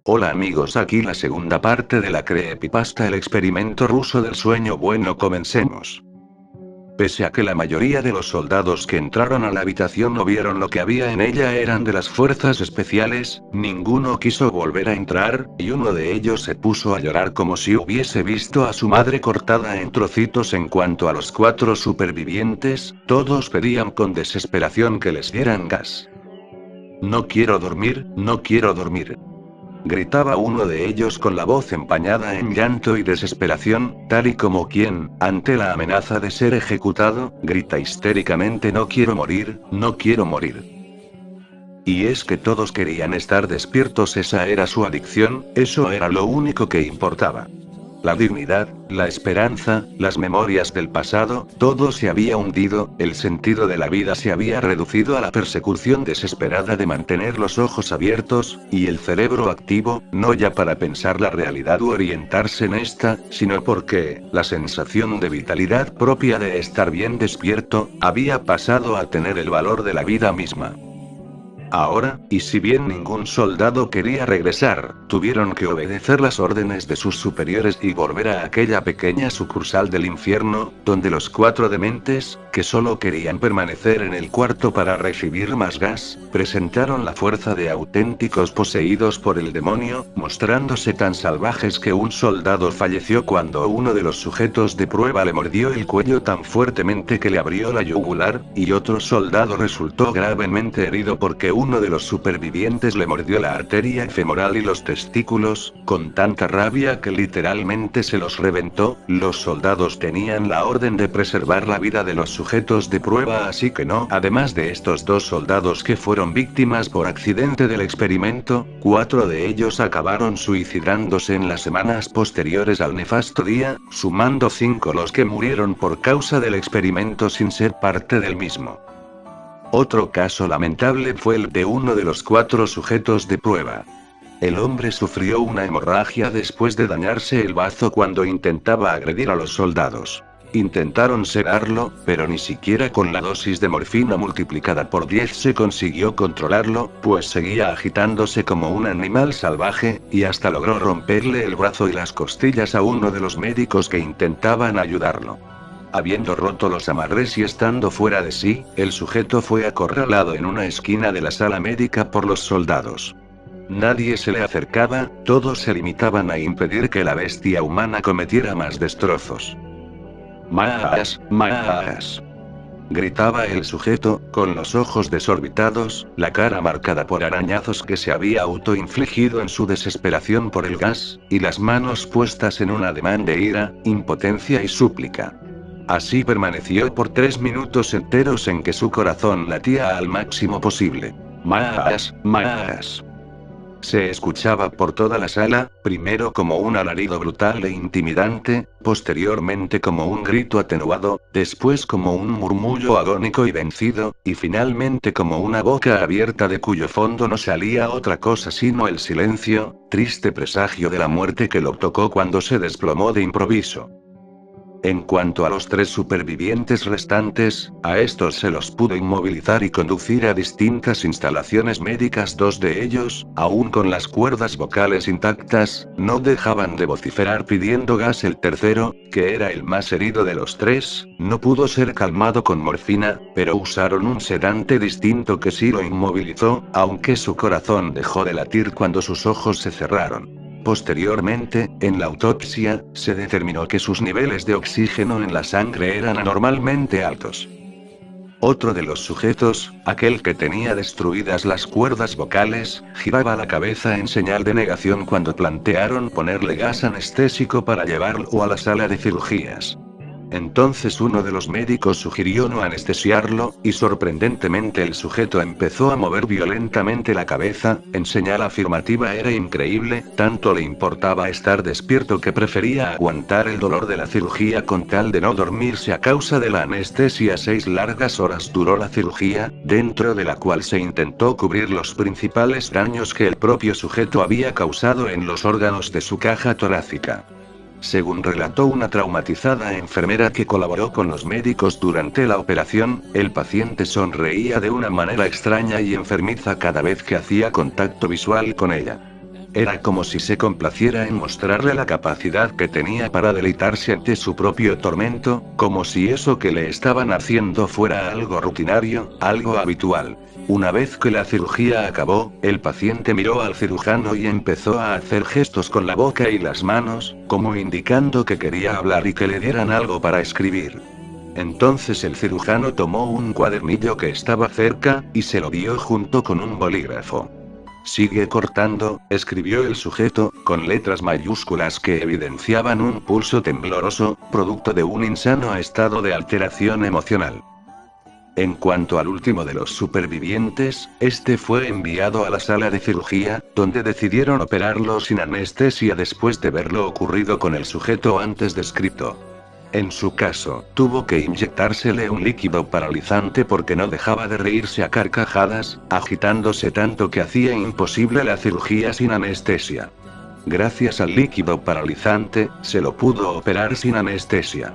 Hola amigos, aquí la segunda parte de la creepypasta El experimento ruso del sueño. Bueno, comencemos. Pese a que la mayoría de los soldados que entraron a la habitación no vieron lo que había en ella eran de las fuerzas especiales, ninguno quiso volver a entrar, y uno de ellos se puso a llorar como si hubiese visto a su madre cortada en trocitos. En cuanto a los 4 supervivientes, todos pedían con desesperación que les dieran gas. No quiero dormir, no quiero dormir. Gritaba uno de ellos con la voz empañada en llanto y desesperación, tal y como quien, ante la amenaza de ser ejecutado, grita histéricamente: no quiero morir, no quiero morir. Y es que todos querían estar despiertos, esa era su adicción, eso era lo único que importaba. La dignidad, la esperanza, las memorias del pasado, todo se había hundido, el sentido de la vida se había reducido a la persecución desesperada de mantener los ojos abiertos, y el cerebro activo, no ya para pensar la realidad u orientarse en esta, sino porque, la sensación de vitalidad propia de estar bien despierto, había pasado a tener el valor de la vida misma. Ahora, y si bien ningún soldado quería regresar, tuvieron que obedecer las órdenes de sus superiores y volver a aquella pequeña sucursal del infierno, donde los 4 dementes, que solo querían permanecer en el cuarto para recibir más gas, presentaron la fuerza de auténticos poseídos por el demonio, mostrándose tan salvajes que un soldado falleció cuando uno de los sujetos de prueba le mordió el cuello tan fuertemente que le abrió la yugular, y otro soldado resultó gravemente herido porque uno de los supervivientes le mordió la arteria femoral y los testículos, con tanta rabia que literalmente se los reventó. Los soldados tenían la orden de preservar la vida de los sujetos de prueba, así que no. Además de estos 2 soldados que fueron víctimas por accidente del experimento, 4 de ellos acabaron suicidándose en las semanas posteriores al nefasto día, sumando 5 los que murieron por causa del experimento sin ser parte del mismo. Otro caso lamentable fue el de uno de los 4 sujetos de prueba. El hombre sufrió una hemorragia después de dañarse el bazo cuando intentaba agredir a los soldados. Intentaron sedarlo, pero ni siquiera con la dosis de morfina multiplicada por 10 se consiguió controlarlo, pues seguía agitándose como un animal salvaje, y hasta logró romperle el brazo y las costillas a uno de los médicos que intentaban ayudarlo. Habiendo roto los amarres y estando fuera de sí, el sujeto fue acorralado en una esquina de la sala médica por los soldados. Nadie se le acercaba, todos se limitaban a impedir que la bestia humana cometiera más destrozos. «¡Más! ¡Más!», gritaba el sujeto, con los ojos desorbitados, la cara marcada por arañazos que se había autoinfligido en su desesperación por el gas, y las manos puestas en un ademán de ira, impotencia y súplica. Así permaneció por 3 minutos enteros en que su corazón latía al máximo posible. «Más, más». Se escuchaba por toda la sala, primero como un alarido brutal e intimidante, posteriormente como un grito atenuado, después como un murmullo agónico y vencido, y finalmente como una boca abierta de cuyo fondo no salía otra cosa sino el silencio, triste presagio de la muerte que lo tocó cuando se desplomó de improviso. En cuanto a los 3 supervivientes restantes, a estos se los pudo inmovilizar y conducir a distintas instalaciones médicas. 2 de ellos, aún con las cuerdas vocales intactas, no dejaban de vociferar pidiendo gas. El tercero, que era el más herido de los 3, no pudo ser calmado con morfina, pero usaron un sedante distinto que sí lo inmovilizó, aunque su corazón dejó de latir cuando sus ojos se cerraron. Posteriormente, en la autopsia, se determinó que sus niveles de oxígeno en la sangre eran anormalmente altos. Otro de los sujetos, aquel que tenía destruidas las cuerdas vocales, giraba la cabeza en señal de negación cuando plantearon ponerle gas anestésico para llevarlo a la sala de cirugías. Entonces uno de los médicos sugirió no anestesiarlo, y sorprendentemente el sujeto empezó a mover violentamente la cabeza, en señal afirmativa. Era increíble, tanto le importaba estar despierto que prefería aguantar el dolor de la cirugía con tal de no dormirse a causa de la anestesia. 6 largas horas duró la cirugía, dentro de la cual se intentó cubrir los principales daños que el propio sujeto había causado en los órganos de su caja torácica. Según relató una traumatizada enfermera que colaboró con los médicos durante la operación, el paciente sonreía de una manera extraña y enfermiza cada vez que hacía contacto visual con ella. Era como si se complaciera en mostrarle la capacidad que tenía para deleitarse ante su propio tormento, como si eso que le estaban haciendo fuera algo rutinario, algo habitual. Una vez que la cirugía acabó, el paciente miró al cirujano y empezó a hacer gestos con la boca y las manos, como indicando que quería hablar y que le dieran algo para escribir. Entonces el cirujano tomó un cuadernillo que estaba cerca, y se lo dio junto con un bolígrafo. Sigue cortando, escribió el sujeto, con letras mayúsculas que evidenciaban un pulso tembloroso, producto de un insano estado de alteración emocional. En cuanto al último de los supervivientes, este fue enviado a la sala de cirugía, donde decidieron operarlo sin anestesia después de ver lo ocurrido con el sujeto antes descrito. En su caso, tuvo que inyectársele un líquido paralizante porque no dejaba de reírse a carcajadas, agitándose tanto que hacía imposible la cirugía sin anestesia. Gracias al líquido paralizante, se lo pudo operar sin anestesia.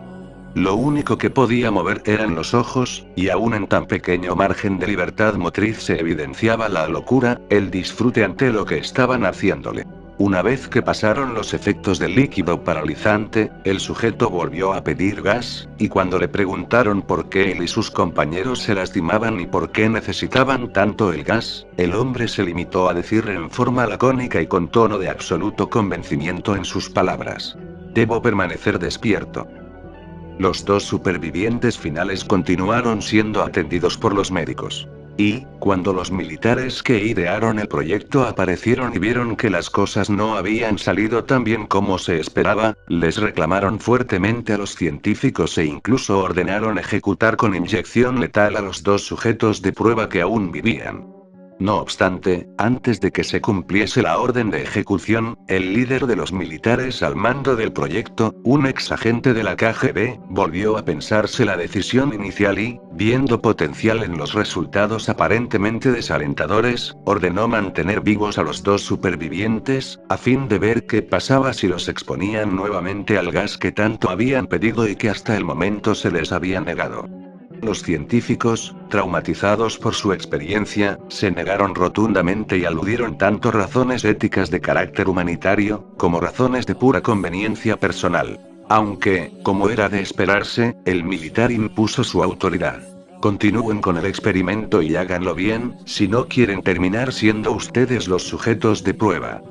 Lo único que podía mover eran los ojos, y aún en tan pequeño margen de libertad motriz se evidenciaba la locura, el disfrute ante lo que estaban haciéndole. Una vez que pasaron los efectos del líquido paralizante, el sujeto volvió a pedir gas, y cuando le preguntaron por qué él y sus compañeros se lastimaban y por qué necesitaban tanto el gas, el hombre se limitó a decir en forma lacónica y con tono de absoluto convencimiento en sus palabras: "Debo permanecer despierto". Los dos supervivientes finales continuaron siendo atendidos por los médicos. Y, cuando los militares que idearon el proyecto aparecieron y vieron que las cosas no habían salido tan bien como se esperaba, les reclamaron fuertemente a los científicos e incluso ordenaron ejecutar con inyección letal a los dos sujetos de prueba que aún vivían. No obstante, antes de que se cumpliese la orden de ejecución, el líder de los militares al mando del proyecto, un ex agente de la KGB, volvió a pensarse la decisión inicial y, viendo potencial en los resultados aparentemente desalentadores, ordenó mantener vivos a los dos supervivientes, a fin de ver qué pasaba si los exponían nuevamente al gas que tanto habían pedido y que hasta el momento se les había negado. Los científicos, traumatizados por su experiencia, se negaron rotundamente y aludieron tanto razones éticas de carácter humanitario, como razones de pura conveniencia personal. Aunque, como era de esperarse, el militar impuso su autoridad. Continúen con el experimento y háganlo bien, si no quieren terminar siendo ustedes los sujetos de prueba.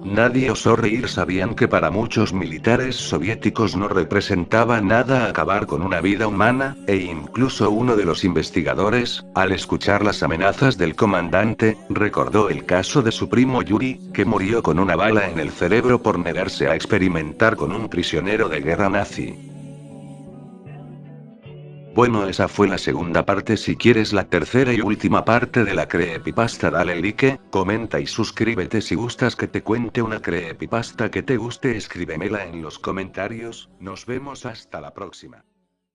Nadie osó reír. Sabían que para muchos militares soviéticos no representaba nada acabar con una vida humana, e incluso uno de los investigadores, al escuchar las amenazas del comandante, recordó el caso de su primo Yuri, que murió con una bala en el cerebro por negarse a experimentar con un prisionero de guerra nazi. Bueno, esa fue la segunda parte. Si quieres la tercera y última parte de la creepypasta, dale like, comenta y suscríbete. Si gustas que te cuente una creepypasta que te guste, escríbemela en los comentarios. Nos vemos hasta la próxima.